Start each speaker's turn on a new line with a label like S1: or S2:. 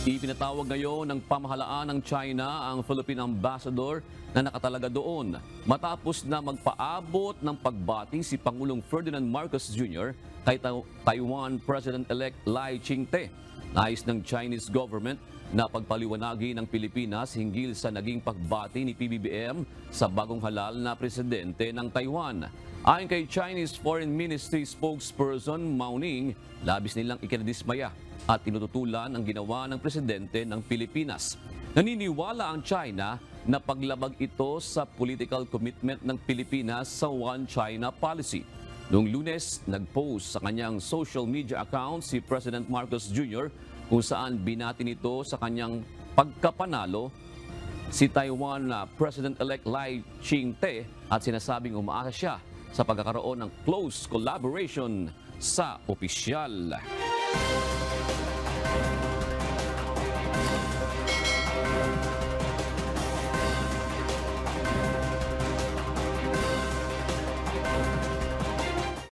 S1: Ipinatawag ngayon ng pamahalaan ng China ang Philippine Ambassador na nakatalaga doon matapos na magpaabot ng pagbati si Pangulong Ferdinand Marcos Jr. kay Taiwan President-elect Lai Ching-te. Nais ng Chinese government na pagpaliwanagi ng Pilipinas hinggil sa naging pagbati ni PBBM sa bagong halal na presidente ng Taiwan. Ayon kay Chinese Foreign Ministry spokesperson Mao Ning, labis nilang ikinadismaya at tinututulan ang ginawa ng presidente ng Pilipinas. Naniniwala ang China na paglabag ito sa political commitment ng Pilipinas sa One China policy. Noong Lunes, nag-post sa kanyang social media account si President Marcos Jr. kung saan binati nito sa kanyang pagkapanalo si Taiwan President-elect Lai Ching-te at sinasabing umaasa siya sa pagkakaroon ng close collaboration sa opisyal.